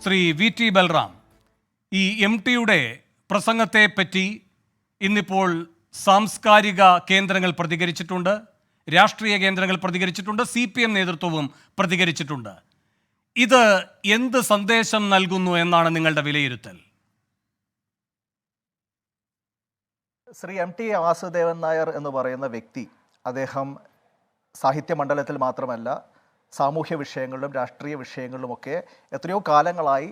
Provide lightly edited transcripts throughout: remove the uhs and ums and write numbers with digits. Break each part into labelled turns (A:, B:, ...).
A: Shri V T Balram, ഈ MTയുടെ പ്രസംഗത്തെ പറ്റി ഇന്നിപ്പോൾ സാംസ്കാരിക കേന്ദ്രങ്ങൾ പ്രതികരിച്ചിട്ടുണ്ട്, രാഷ്ട്രീയ കേന്ദ്രങ്ങൾ പ്രതികരിച്ചിട്ടുണ്ട്, CPM നേതൃത്വവും പ്രതികരിച്ചിട്ടുണ്ട്. ഇത് എന്ത് സന്ദേശം നൽകുന്നു എന്നാണ് നിങ്ങളുടെ വിലയിരുത്തൽ?
B: ശ്രീ MT വാസുദേവൻ നായർ എന്ന് പറയുന്ന വ്യക്തി, അദ്ദേഹം സാഹിത്യ മണ്ഡലത്തിൽ മാത്രമല്ല സാമൂഹ്യ വിഷയങ്ങളിലും രാഷ്ട്രീയ വിഷയങ്ങളിലുമൊക്കെ എത്രയോ കാലങ്ങളായി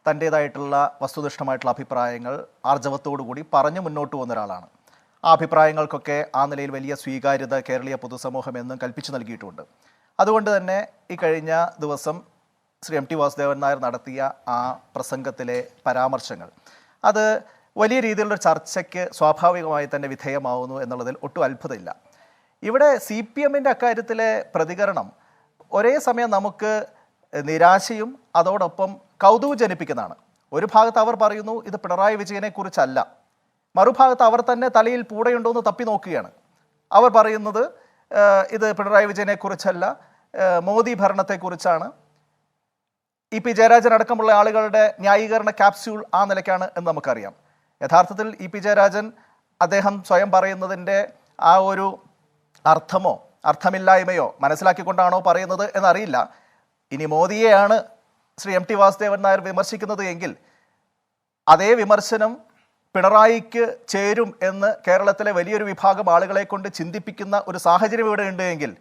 B: തൻ്റേതായിട്ടുള്ള വസ്തുനിഷ്ഠമായിട്ടുള്ള അഭിപ്രായങ്ങൾ ആർജവത്തോടുകൂടി പറഞ്ഞു മുന്നോട്ട് പോകുന്ന ഒരാളാണ്. ആ അഭിപ്രായങ്ങൾക്കൊക്കെ ആ നിലയിൽ വലിയ സ്വീകാര്യത കേരളീയ പൊതുസമൂഹം എന്നും കൽപ്പിച്ചു നൽകിയിട്ടുണ്ട്. അതുകൊണ്ട് തന്നെ ഈ കഴിഞ്ഞ ദിവസം ശ്രീ MT വാസുദേവൻ നായർ നടത്തിയ ആ പ്രസംഗത്തിലെ പരാമർശങ്ങൾ അത് വലിയ രീതിയിലുള്ള ചർച്ചയ്ക്ക് സ്വാഭാവികമായി തന്നെ വിധേയമാവുന്നു എന്നുള്ളതിൽ ഒട്ടും അത്ഭുതമില്ല. ഇവിടെ CPMൻ്റെ അക്കാര്യത്തിലെ പ്രതികരണം ഒരേ സമയം നമുക്ക് നിരാശയും അതോടൊപ്പം കൗതുകം ജനിപ്പിക്കുന്നതാണ്. ഒരു ഭാഗത്ത് അവർ പറയുന്നു ഇത് പിണറായി വിജയനെ കുറിച്ചല്ല, മറുഭാഗത്ത് അവർ തന്നെ തലയിൽ പൂടയുണ്ടോ എന്ന് തപ്പി നോക്കുകയാണ്. അവർ പറയുന്നത് ഇത് പിണറായി വിജയനെ കുറിച്ചല്ല, മോദി ഭരണത്തെക്കുറിച്ചാണ്. EP ജയരാജൻ അടക്കമുള്ള ആളുകളുടെ ന്യായീകരണ ക്യാപ്സ്യൂൾ ആ നിലയ്ക്കാണ് എന്ന് നമുക്കറിയാം. യഥാർത്ഥത്തിൽ EP ജയരാജൻ അദ്ദേഹം സ്വയം പറയുന്നതിൻ്റെ ആ ഒരു അർത്ഥമോ അർത്ഥമില്ലായ്മയോ മനസ്സിലാക്കിക്കൊണ്ടാണോ പറയുന്നത് എന്നറിയില്ല. ഇനി മോദിയെയാണ് ശ്രീ MT വാസുദേവൻ നായർ വിമർശിക്കുന്നത് എങ്കിൽ അതേ വിമർശനം പിണറായിക്ക് ചേരും എന്ന് കേരളത്തിലെ വലിയൊരു വിഭാഗം ആളുകളെ കൊണ്ട് ചിന്തിപ്പിക്കുന്ന ഒരു സാഹചര്യം ഇവിടെ ഉണ്ട് എങ്കിൽ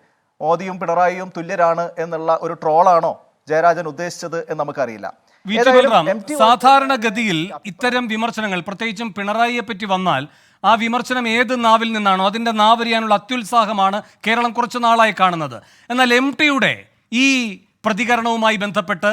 B: മോദിയും പിണറായിയും തുല്യരാണ് എന്നുള്ള ഒരു ട്രോളാണോ ജയരാജൻ ഉദ്ദേശിച്ചത് എന്ന് നമുക്കറിയില്ല.
A: സാധാരണഗതിയിൽ ഇത്തരം വിമർശനങ്ങൾ പ്രത്യേകിച്ചും പിണറായിയെ പറ്റി വന്നാൽ ആ വിമർശനം ഏത് നാവിൽ നിന്നാണോ അതിൻ്റെ നാവറിയാനുള്ള അത്യുത്സാഹമാണ് കേരളം കുറച്ചു നാളായി കാണുന്നത്. എന്നാൽ MTയുടെ ഈ പ്രതികരണവുമായി ബന്ധപ്പെട്ട്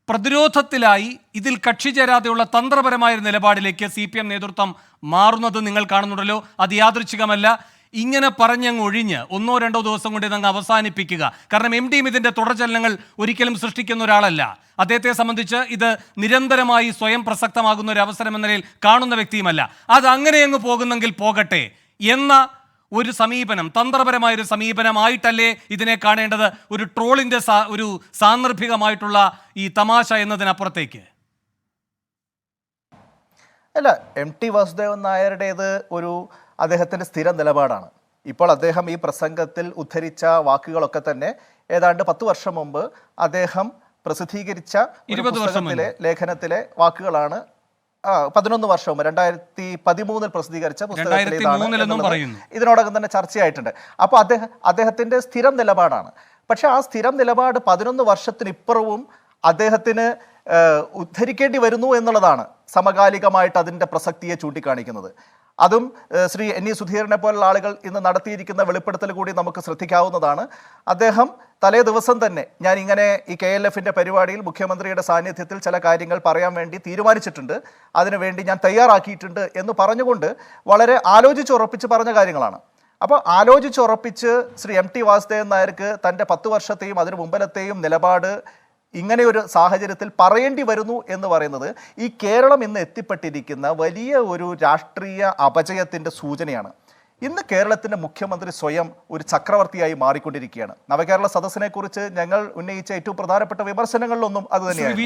A: പ്രതിരോധത്തിലായി ഇതിൽ കക്ഷി ചേരാതെയുള്ള തന്ത്രപരമായ നിലപാടിലേക്ക് CPM നേതൃത്വം മാറുന്നത് നിങ്ങൾ കാണുന്നുണ്ടല്ലോ. അത് യാദൃച്ഛികമല്ല. ഇങ്ങനെ പറഞ്ഞങ്ങ് ഒഴിഞ്ഞ് ഒന്നോ രണ്ടോ ദിവസം കൊണ്ട് ഇതങ്ങ് അവസാനിപ്പിക്കുക. കാരണം MTയും ഇതിൻ്റെ തുടർചലനങ്ങൾ ഒരിക്കലും സൃഷ്ടിക്കുന്ന ഒരാളല്ല. അദ്ദേഹത്തെ സംബന്ധിച്ച് ഇത് നിരന്തരമായി സ്വയം പ്രസക്തമാകുന്ന ഒരു അവസരം എന്ന നിലയിൽ കാണുന്ന വ്യക്തിയുമല്ല. അത് അങ്ങനെ അങ്ങ് പോകുന്നെങ്കിൽ പോകട്ടെ എന്ന ഒരു സമീപനം, തന്ത്രപരമായൊരു സമീപനമായിട്ടല്ലേ ഇതിനെ കാണേണ്ടത്? ഒരു ട്രോളിൻ്റെ ഒരു സാന്ദർഭികമായിട്ടുള്ള ഈ തമാശ എന്നതിനപ്പുറത്തേക്ക്
B: അല്ല. MT വാസുദേവൻ നായരുടേത് ഒരു അദ്ദേഹത്തിൻ്റെ സ്ഥിര നിലപാടാണ്. ഇപ്പോൾ അദ്ദേഹം ഈ പ്രസംഗത്തിൽ ഉദ്ധരിച്ച വാക്കുകളൊക്കെ തന്നെ ഏതാണ്ട് 10 വർഷം മുമ്പ് അദ്ദേഹം പ്രസിദ്ധീകരിച്ച ലേഖനത്തിലെ വാക്കുകളാണ്. 11 വർഷം മുമ്പ് 2013 പ്രസിദ്ധീകരിച്ച പുസ്തകത്തിലേതാണ്. ഇതിനോടകം തന്നെ ചർച്ചയായിട്ടുണ്ട്. അപ്പോൾ അദ്ദേഹത്തിന്റെ സ്ഥിരം നിലപാടാണ്. പക്ഷെ ആ സ്ഥിരം നിലപാട് 11 വർഷത്തിനിപ്പുറവും അദ്ദേഹത്തിന് ഉദ്ധരിക്കേണ്ടി വരുന്നു എന്നുള്ളതാണ് സമകാലികമായിട്ട് അതിൻ്റെ പ്രസക്തിയെ ചൂണ്ടിക്കാണിക്കുന്നത്. അതും ശ്രീ NE സുധീരനെ പോലുള്ള ആളുകൾ ഇന്ന് നടത്തിയിരിക്കുന്ന വെളിപ്പെടുത്തൽ കൂടി നമുക്ക് ശ്രദ്ധിക്കാവുന്നതാണ്. അദ്ദേഹം തലേ ദിവസം തന്നെ ഞാൻ ഇങ്ങനെ ഈ KLFൻ്റെ പരിപാടിയിൽ മുഖ്യമന്ത്രിയുടെ സാന്നിധ്യത്തിൽ ചില കാര്യങ്ങൾ പറയാൻ വേണ്ടി തീരുമാനിച്ചിട്ടുണ്ട്, അതിനുവേണ്ടി ഞാൻ തയ്യാറാക്കിയിട്ടുണ്ട് എന്ന് പറഞ്ഞുകൊണ്ട് വളരെ ആലോചിച്ചുറപ്പിച്ച് പറഞ്ഞ കാര്യങ്ങളാണ്. അപ്പോൾ ആലോചിച്ചുറപ്പിച്ച് ശ്രീ MT വാസുദേവൻ നായർക്ക് തൻ്റെ 10 വർഷത്തെയും അതിനു മുമ്പിലത്തെയും നിലപാട് ഇങ്ങനെയൊരു സാഹചര്യത്തിൽ പറയേണ്ടി വരുന്നു എന്ന് പറയുന്നത് ഈ കേരളം ഇന്ന് എത്തിപ്പെട്ടിരിക്കുന്ന വലിയ ഒരു രാഷ്ട്രീയ അപജയത്തിൻ്റെ സൂചനയാണ്. ഇന്ന് കേരളത്തിൻ്റെ മുഖ്യമന്ത്രി സ്വയം ഒരു ചക്രവർത്തിയായി മാറിക്കൊണ്ടിരിക്കുകയാണ്. നവകേരള സദസ്സിനെ കുറിച്ച് ഞങ്ങൾ ഉന്നയിച്ച ഏറ്റവും പ്രധാനപ്പെട്ട വിമർശനങ്ങളിലൊന്നും അത്
A: തന്നെയാണ്.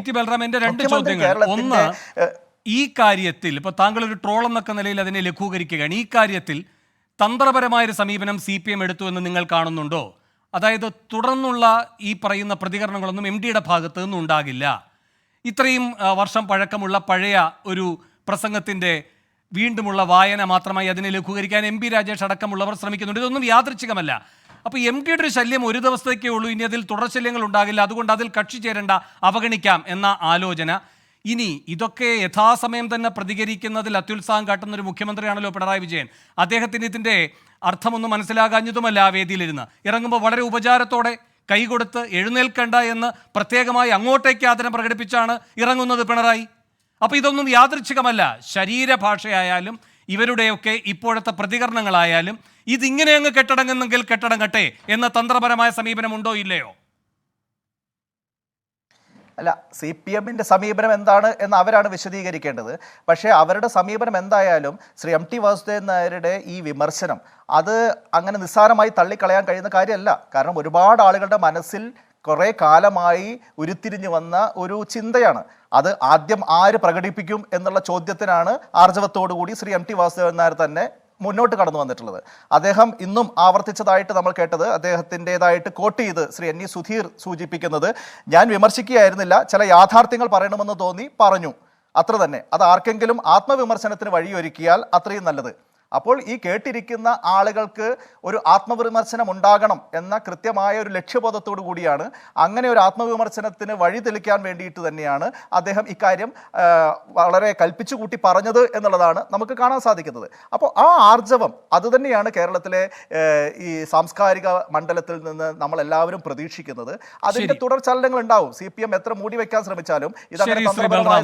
A: ഈ കാര്യത്തിൽ ഇപ്പോൾ താങ്കൾ ഒരു ട്രോൾ എന്നൊക്കെ നിലയിൽ അതിനെ ലഘൂകരിക്കുകയാണ്. ഈ കാര്യത്തിൽ തന്ത്രപരമായൊരു സമീപനം CPM എടുത്തു എന്ന് നിങ്ങൾ കാണുന്നുണ്ടോ? അതായത് തുടർന്നുള്ള ഈ പറയുന്ന പ്രതികരണങ്ങളൊന്നും MTയുടെ ഭാഗത്തു നിന്നും ഉണ്ടാകില്ല. ഇത്രയും വർഷം പഴക്കമുള്ള പഴയ ഒരു പ്രസംഗത്തിൻ്റെ വീണ്ടുമുള്ള വായന മാത്രമായി അതിനെ ലഘൂകരിക്കാൻ MP രാജേഷ് അടക്കമുള്ളവർ ശ്രമിക്കുന്നുണ്ട്. ഇതൊന്നും യാദൃച്ഛികമല്ല. അപ്പോൾ MTയുടെ ഒരു ശല്യം ഒരു ദിവസത്തേക്കേ ഉള്ളൂ, ഇനി അതിൽ തുടർശല്യങ്ങൾ ഉണ്ടാകില്ല, അതുകൊണ്ട് അതിൽ കക്ഷി ചേരേണ്ട, അവഗണിക്കാം എന്ന ആലോചന. ഇനി ഇതൊക്കെ യഥാസമയം തന്നെ പ്രതികരിക്കുന്നതിൽ അത്യുത്സാഹം കാട്ടുന്ന ഒരു മുഖ്യമന്ത്രിയാണല്ലോ പിണറായി വിജയൻ. അദ്ദേഹത്തിന് ഇതിൻ്റെ അർത്ഥമൊന്നും മനസ്സിലാകാഞ്ഞതുമല്ല. ആ വേദിയിലിരുന്ന് ഇറങ്ങുമ്പോൾ വളരെ ഉപചാരത്തോടെ കൈകൊടുത്ത് എഴുന്നേൽക്കണ്ട എന്ന് പ്രത്യേകമായി അങ്ങോട്ടേക്ക് ആദരം പ്രകടിപ്പിച്ചാണ് ഇറങ്ങുന്നത് പിണറായി. അപ്പോൾ ഇതൊന്നും യാദൃച്ഛികമല്ല. ശരീരഭാഷയായാലും ഇവരുടെയൊക്കെ ഇപ്പോഴത്തെ പ്രതികരണങ്ങളായാലും ഇതിങ്ങനെ അങ്ങ് കെട്ടടങ്ങുന്നെങ്കിൽ കെട്ടടങ്ങട്ടെ എന്ന തന്ത്രപരമായ സമീപനമുണ്ടോ ഇല്ലയോ?
B: അല്ല, CPMൻ്റെ സമീപനം എന്താണ് എന്ന് അവരാണ് വിശദീകരിക്കേണ്ടത്. പക്ഷേ അവരുടെ സമീപനം എന്തായാലും ശ്രീ MT വാസുദേവൻ നായരുടെ ഈ വിമർശനം അത് അങ്ങനെ നിസ്സാരമായി തള്ളിക്കളയാൻ കഴിയുന്ന കാര്യമല്ല. കാരണം ഒരുപാട് ആളുകളുടെ മനസ്സിൽ കുറേ കാലമായി ഉരുത്തിരിഞ്ഞു വന്ന ഒരു ചിന്തയാണ്. അത് ആദ്യം ആര് പ്രകടിപ്പിക്കും എന്നുള്ള ചോദ്യത്തിനാണ് ആർജവത്തോടു കൂടി ശ്രീ എം ടി വാസുദേവൻ നായർ തന്നെ മുന്നോട്ട് കടന്നു വന്നിട്ടുള്ളത്. അദ്ദേഹം ഇന്നും ആവർത്തിച്ചതായിട്ട് നമ്മൾ കേട്ടത്, അദ്ദേഹത്തിൻ്റെതായിട്ട് കോട്ട് ചെയ്ത് ശ്രീ എൻ ഇ സുധീർ സൂചിപ്പിക്കുന്നത്, ഞാൻ വിമർശിക്കുകയായിരുന്നില്ല, ചില യാഥാർത്ഥ്യങ്ങൾ പറയണമെന്ന് തോന്നി പറഞ്ഞു, അത്ര തന്നെ. അത് ആർക്കെങ്കിലും ആത്മവിമർശനത്തിന് വഴിയൊരുക്കിയാൽ അത്രയും നല്ലത്. അപ്പോൾ ഈ കേട്ടിരിക്കുന്ന ആളുകൾക്ക് ഒരു ആത്മവിമർശനം ഉണ്ടാകണം എന്ന കൃത്യമായ ഒരു ലക്ഷ്യബോധത്തോടു കൂടിയാണ്, അങ്ങനെ ഒരു ആത്മവിമർശനത്തിന് വഴി തെളിക്കാൻ വേണ്ടിയിട്ട് തന്നെയാണ് അദ്ദേഹം ഇക്കാര്യം വളരെ കൽപ്പിച്ചു കൂട്ടി പറഞ്ഞത് എന്നുള്ളതാണ് നമുക്ക് കാണാൻ സാധിക്കുന്നത്. അപ്പോൾ ആ ആർജവം അതുതന്നെയാണ് കേരളത്തിലെ ഈ സാംസ്കാരിക മണ്ഡലത്തിൽ നിന്ന് നമ്മളെല്ലാവരും പ്രതീക്ഷിക്കുന്നത്. അതിൻ്റെ തുടർ ചലനങ്ങൾ ഉണ്ടാവും. CPM എത്ര മൂടി വയ്ക്കാൻ ശ്രമിച്ചാലും ഇതങ്ങനെ തന്ത്രപരമായ